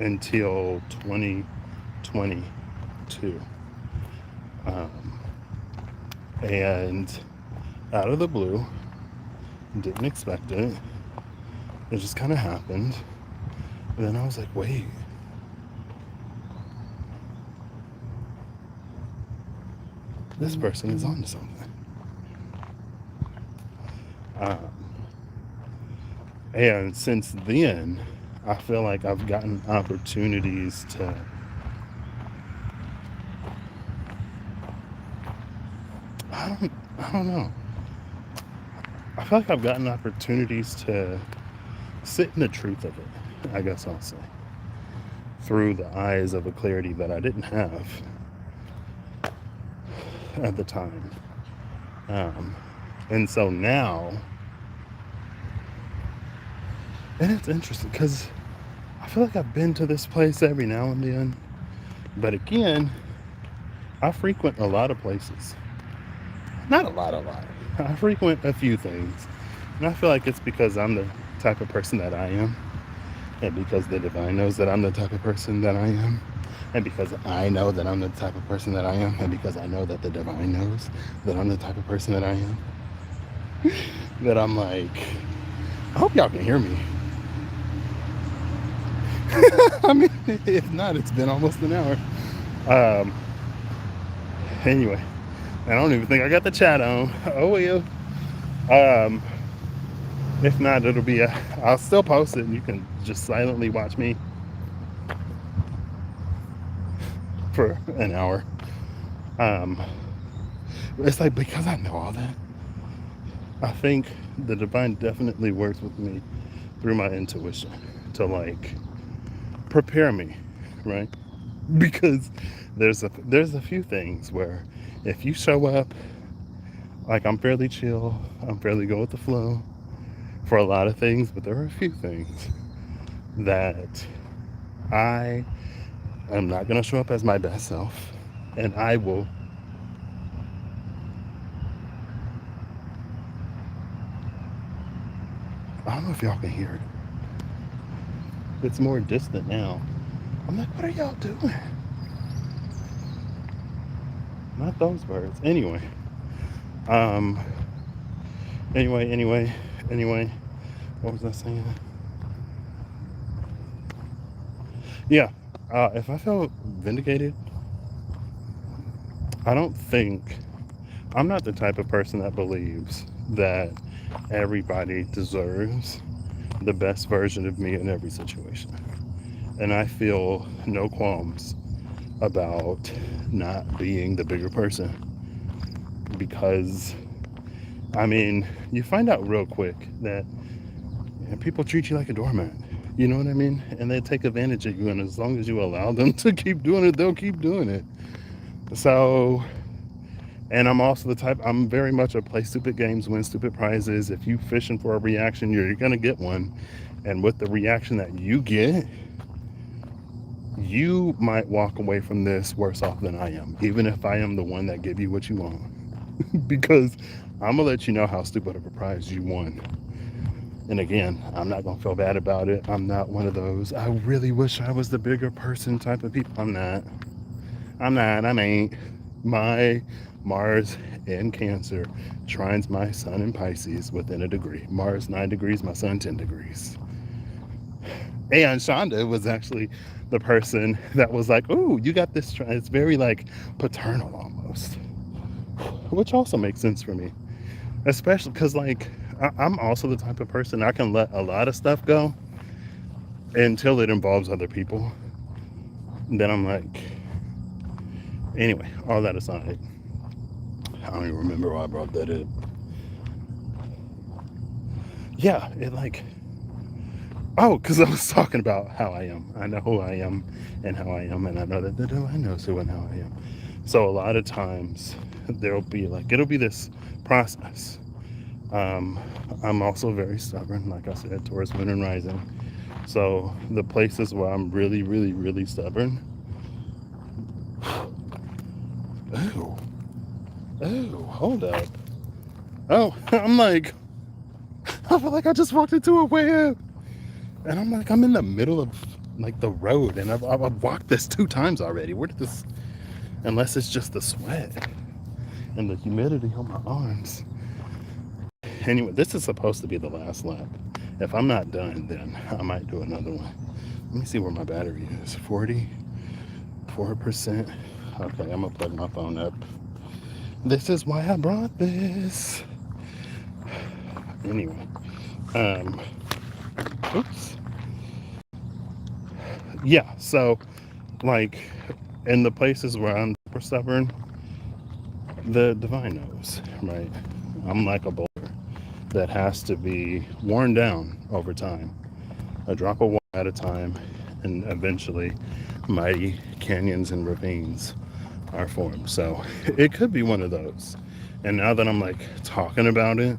until 2022. And out of the blue, didn't expect it. It just kind of happened. And then I was like, wait. This person is onto something. And since then, I feel like I've gotten opportunities to I don't know. I feel like I've gotten opportunities to sit in the truth of it, I guess I'll say, through the eyes of a clarity that I didn't have at the time. And so now, and it's interesting because I feel like I've been to this place every now and then, but again, I frequent a lot of places. Not a lot. I frequent a few things. And I feel like it's because I'm the type of person that I am. And because the divine knows that I'm the type of person that I am. And because I know that I'm the type of person that I am. And because I know that the divine knows that I'm the type of person that I am. That I'm like, I hope y'all can hear me. I mean, if not, it's been almost an hour. Anyway, I don't even think I got the chat on. Oh well. If not, it'll be I'll still post it and you can just silently watch me for an hour. It's like, because I know all that, I think the divine definitely works with me through my intuition to like prepare me, right? Because there's a few things where if you show up like I'm fairly chill, I'm fairly go with the flow for a lot of things, but there are a few things that I am not going to show up as my best self, and I will I don't know if y'all can hear it. It's more distant now. I'm like, what are y'all doing? Not those birds. Anyway. Anyway. What was I saying? Yeah. If I felt vindicated I don't think, I'm not the type of person that believes that everybody deserves the best version of me in every situation. And I feel no qualms about not being the bigger person because, I mean, you find out real quick that people treat you like a doormat. You know what I mean? And they take advantage of you, and as long as you allow them to keep doing it, they'll keep doing it. So, and I'm also the type, I'm very much a play stupid games, win stupid prizes. If you fishing for a reaction, you're gonna get one. And with the reaction that you get, you might walk away from this worse off than I am, even if I am the one that give you what you want. Because I'm gonna let you know how stupid of a prize you won. And again, I'm not gonna feel bad about it. I'm not one of those, I really wish I was the bigger person type of people. I'm not. I ain't. My Mars in Cancer trines my Sun in Pisces within a degree. Mars 9 degrees, my Sun 10 degrees. And Shonda was actually the person that was like, "Ooh, you got this." It's very like paternal almost, which also makes sense for me, especially because like I'm also the type of person I can let a lot of stuff go until it involves other people. And then I'm like, anyway, all that aside, I don't even remember why I brought that up. Yeah, it like, oh, because I was talking about how I am. I know who I am and how I am, and I know that the divine knows who and how I am. So a lot of times there'll be like, it'll be this process. Um, I'm also very stubborn, like I said, Taurus Moon and Rising. So the places where I'm really, really, really stubborn. Oh, oh, hold up. Oh, I'm like, I feel like I just walked into a web. And I'm like, I'm in the middle of like the road, and I've walked this 2 times already. Where did this, unless it's just the sweat and the humidity on my arms. Anyway, this is supposed to be the last lap. If I'm not done, then I might do another one. Let me see where my battery is. 44%. Okay, I'm gonna plug my phone up. This is why I brought this. Anyway, um, oops. Yeah, so like in the places where I'm super stubborn, the divine knows, right? I'm like a boulder that has to be worn down over time, a drop of water at a time, and eventually mighty canyons and ravines are formed. So it could be one of those. And now that I'm like talking about it,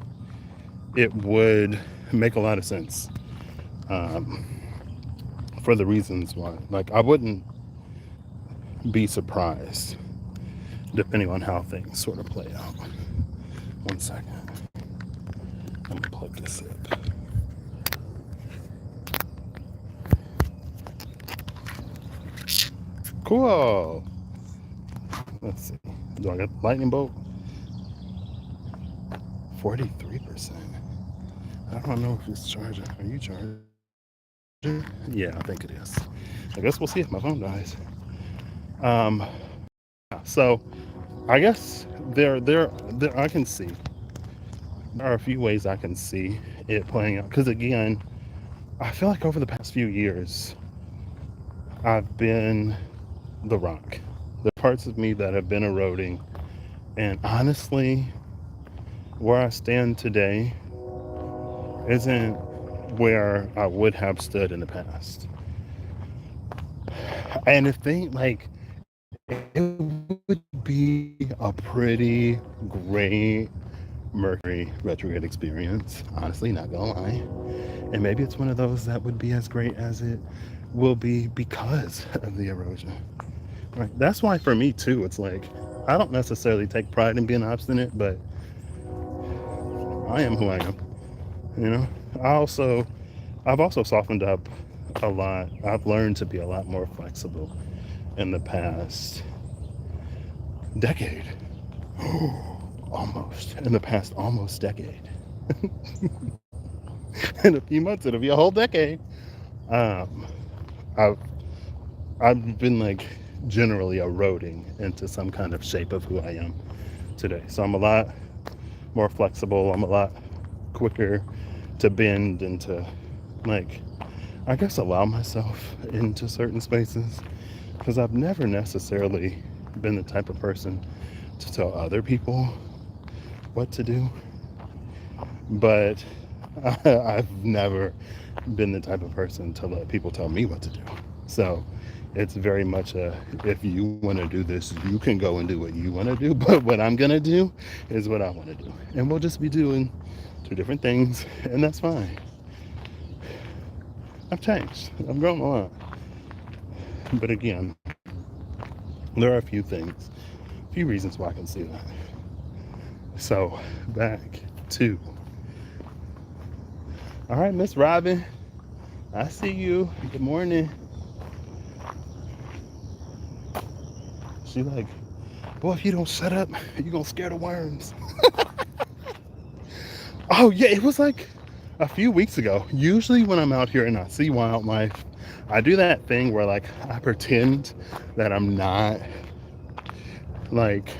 it would make a lot of sense, um, for the reasons why. Like, I wouldn't be surprised depending on how things sort of play out. 1 second. I'm gonna plug this up. Cool. Let's see. Do I got lightning bolt? 43%. I don't know if it's charging. Are you charging? Yeah, I think it is. I guess we'll see if my phone dies. Um, so I guess there I can see. There are a few ways I can see it playing out. Because again, I feel like over the past few years, I've been the rock. The parts of me that have been eroding. And honestly, where I stand today isn't where I would have stood in the past. And if they like, it would be a pretty great Mercury retrograde experience, honestly, not gonna lie. And maybe it's one of those that would be as great as it will be because of the erosion. Right. That's why for me too, it's like I don't necessarily take pride in being obstinate, but I am who I am. You know. I've also softened up a lot. I've learned to be a lot more flexible in the past decade. Almost. In the past almost decade. In a few months it'll be a whole decade. Um I've I've been like generally eroding into some kind of shape of who I am today. So I'm a lot more flexible. I'm a lot quicker to bend and to, like, I guess, allow myself into certain spaces, because I've never necessarily been the type of person to tell other people what to do, but I've never been the type of person to let people tell me what to do. So it's very much a, if you want to do this, you can go and do what you want to do, but what I'm going to do is what I want to do. And we'll just be doing two different things, and that's fine. I've changed. I've grown a lot. But again, there are a few things, a few reasons why I can see that. So back to, all right, Miss Robin, I see you. Good morning. She like, boy, if you don't shut up, you're gonna scare the worms. Oh yeah, it was like a few weeks ago. Usually when I'm out here and I see wildlife, I do that thing where, like, I pretend that I'm not, like,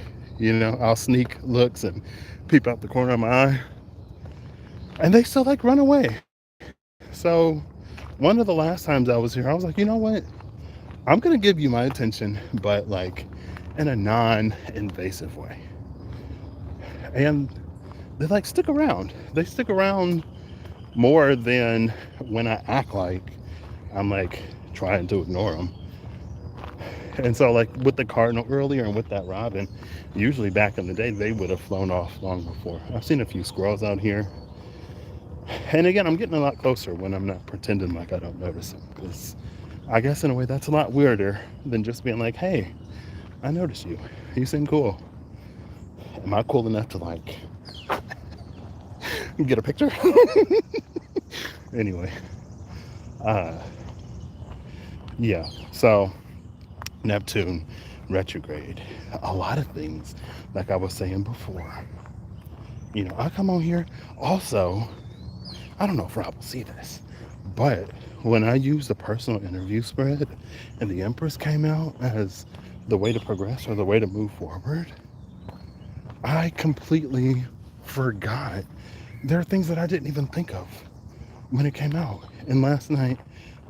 I'll sneak looks and peep out the corner of my eye, and they still, like, run away. So one of the last times I was here, I was like, you know what? I'm gonna give you my attention, but, like, in a non-invasive way. And they, like, stick around. They stick around more than when I act like I'm, like, trying to ignore them. And so, like, with the cardinal earlier and with that robin, usually back in the day, they would have flown off long before. I've seen a few squirrels out here. And again, I'm getting a lot closer when I'm not pretending like I don't notice them, because I guess in a way that's a lot weirder than just being like, hey, I noticed you. You seem cool. Am I cool enough to, like, get a picture? Anyway, yeah, so Neptune retrograde, a lot of things, like I was saying before. I come on here. Also, I don't know if Rob will see this, but when I used the personal interview spread and the Empress came out as the way to progress or the way to move forward, I completely forgot. There are things that I didn't even think of when it came out. And last night,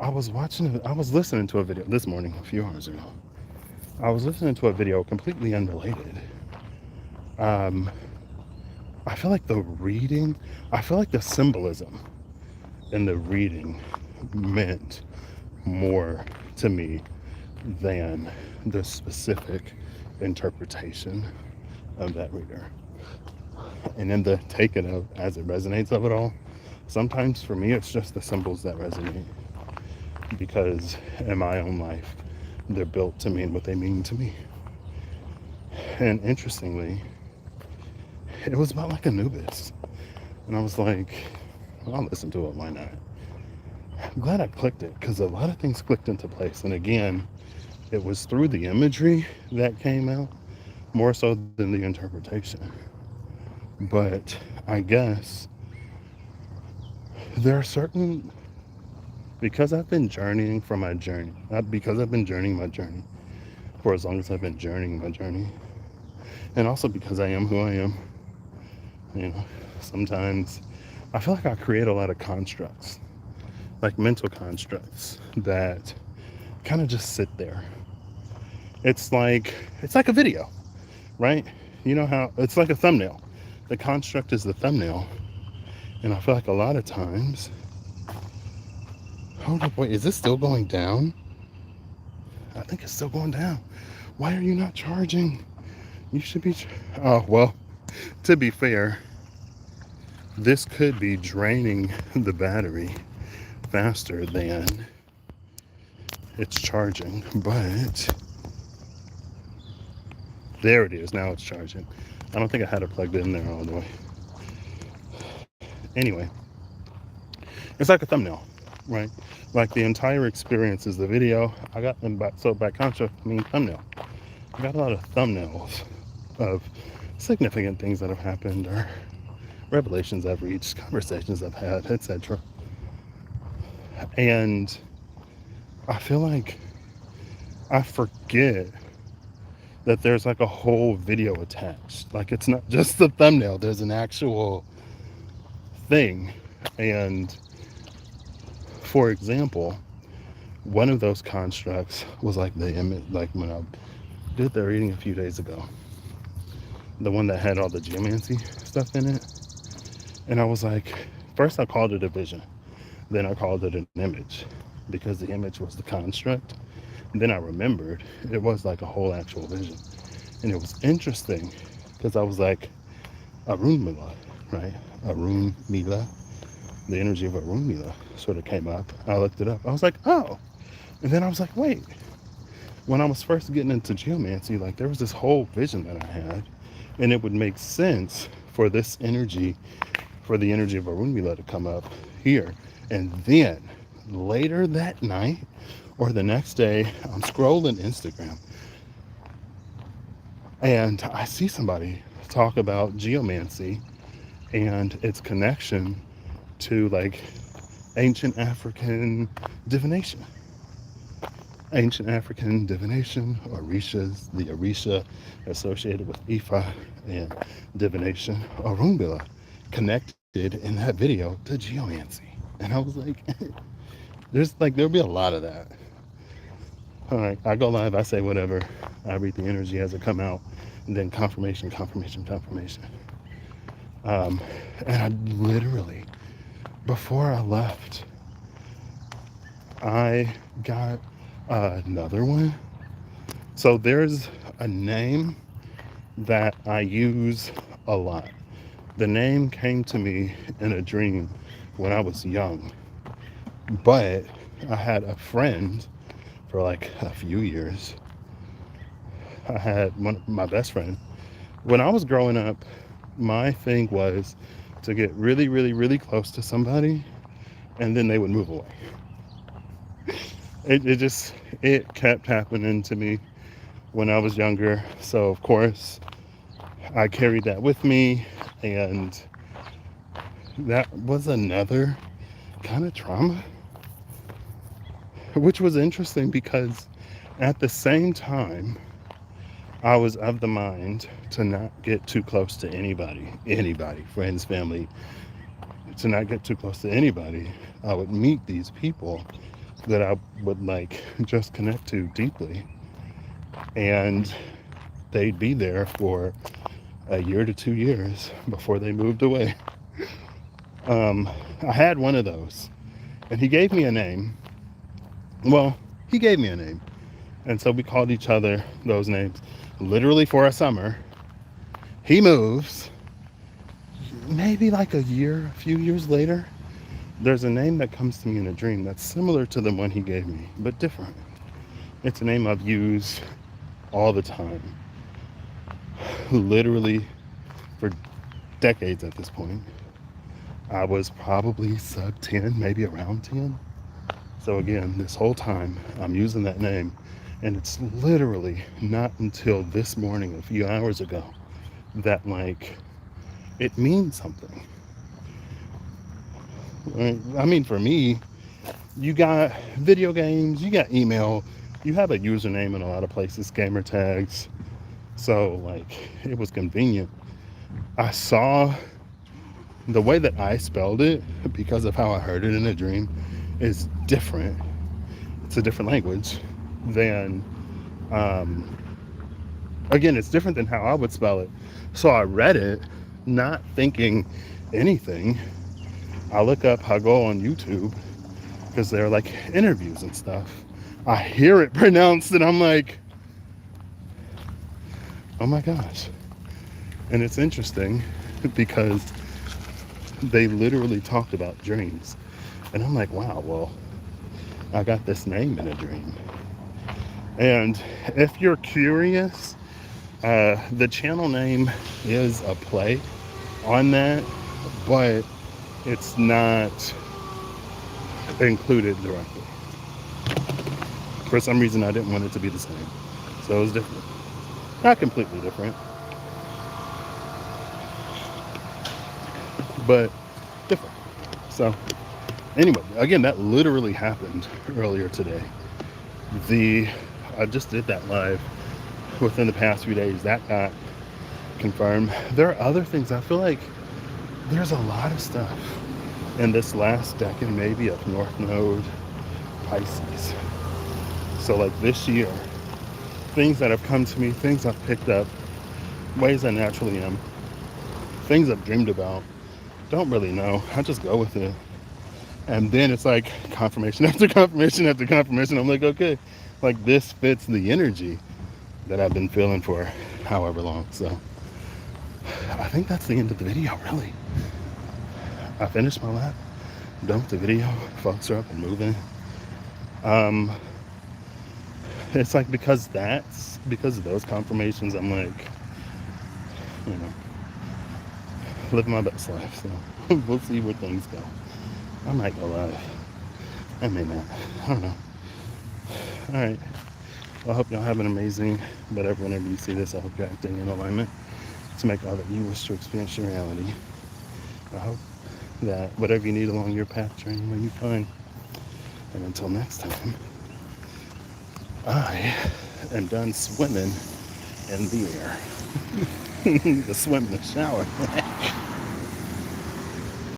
I was listening to a video this morning, a few hours ago. I was listening to a video completely unrelated. I feel like the symbolism in the reading meant more to me than the specific interpretation of that reader. And in the take it of as it resonates of it all, sometimes for me it's just the symbols that resonate, because in my own life they're built to mean what they mean to me. And interestingly, it was about, like, Anubis, and I was like, I'll listen to it, why not? I'm glad I clicked it, because a lot of things clicked into place. And again, it was through the imagery that came out more so than the interpretation. But I guess there are certain, because I've been journeying for my journey, because I've been journeying my journey for as long as I've been journeying my journey, and also because I am who I am, sometimes I feel like I create a lot of constructs, like mental constructs that kind of just sit there. It's like a video, right? You know how it's like a thumbnail. The construct is the thumbnail. And I feel like a lot of times, hold up, wait, is this still going down? I think it's still going down. Why are you not charging? You should be, oh, well, to be fair, this could be draining the battery faster than it's charging, but there it is. Now it's charging. I don't think I had it plugged in there all the way. Anyway, it's like a thumbnail, right? Like the entire experience is the video. I got them back, so by contrast, I mean thumbnail. I got a lot of thumbnails of significant things that have happened, or revelations I've reached, conversations I've had, etc. And I feel like I forget that there's like a whole video attached. Like it's not just the thumbnail, there's an actual thing. And for example, one of those constructs was like the image, like when I did the reading a few days ago, the one that had all the geomancy stuff in it. And I was like, first I called it a vision, then I called it an image because the image was the construct. And then I remembered it was like a whole actual vision. And it was interesting because I was like, Arun Mila, right? Arun Mila, the energy of Arun Mila sort of came up. I looked it up. I was like, oh. And then I was like, wait. When I was first getting into geomancy, like there was this whole vision that I had, and it would make sense for this energy, for the energy of Arun Mila to come up here. And then later that night or the next day, I'm scrolling Instagram and I see somebody talk about geomancy and its connection to like ancient African divination. Ancient African divination, Orishas, the Orisha associated with Ifa and divination, Orumbila, connected in that video to geomancy. And I was like, there'll be a lot of that. All right, I go live, I say whatever, I read the energy as it come out, and then confirmation, confirmation, confirmation. And I literally, before I left, I got another one. So there's a name that I use a lot. The name came to me in a dream when I was young, but I had a friend for like a few years. I had my best friend. When I was growing up, my thing was to get really, really, really close to somebody and then they would move away. It kept happening to me when I was younger. So of course I carried that with me, and that was another kind of trauma, which was interesting because at the same time I was of the mind to not get too close to anybody, friends, family, to not get too close to anybody. I would meet these people that I would like just connect to deeply, and they'd be there for a year to 2 years before they moved away. I had one of those, and he gave me a name. Well, he gave me a name, and so we called each other those names literally for a summer. He moves, maybe like a few years later, there's a name that comes to me in a dream that's similar to the one he gave me, but different. It's a name I've used all the time, literally for decades at this point. I was probably sub 10, maybe around 10. So again, this whole time I'm using that name, and it's literally not until this morning, a few hours ago, that like it means something. I mean, for me, you got video games, you got email, you have a username in a lot of places, gamer tags. So like it was convenient. I saw the way that I spelled it, because of how I heard it in a dream, is different. It's a different language than again, it's different than how I would spell it. So I read it not thinking anything. I go on YouTube because they're like interviews and stuff. I hear it pronounced and I'm like, oh my gosh. And it's interesting because they literally talked about dreams. And I'm like, wow, well, I got this name in a dream. And if you're curious, the channel name is a play on that, but it's not included directly. For some reason, I didn't want it to be the same. So it was different. Not completely different, but different. So anyway, again, that literally happened earlier today. The I just did that live within the past few days. That got confirmed. There are other things. I feel like there's a lot of stuff in this last decade, maybe, of North Node Pisces. So like this year, things that have come to me, things I've picked up, ways I naturally am, things I've dreamed about, don't really know. I just go with it. And then it's like confirmation after confirmation after confirmation. I'm like, okay, like this fits the energy that I've been feeling for however long. So I think that's the end of the video, really. I finished my lap, done with the video, folks are up and moving. It's like because of those confirmations, I'm like, you know, living my best life. So we'll see where things go. I might go live. I may not. I don't know. All right. Well, I hope y'all have an amazing whatever. Whenever you see this, I hope you're acting in alignment to make all that you wish to experience your reality. I hope that whatever you need along your path journey, when you find. And until next time, I am done swimming in the air. The swim in the shower.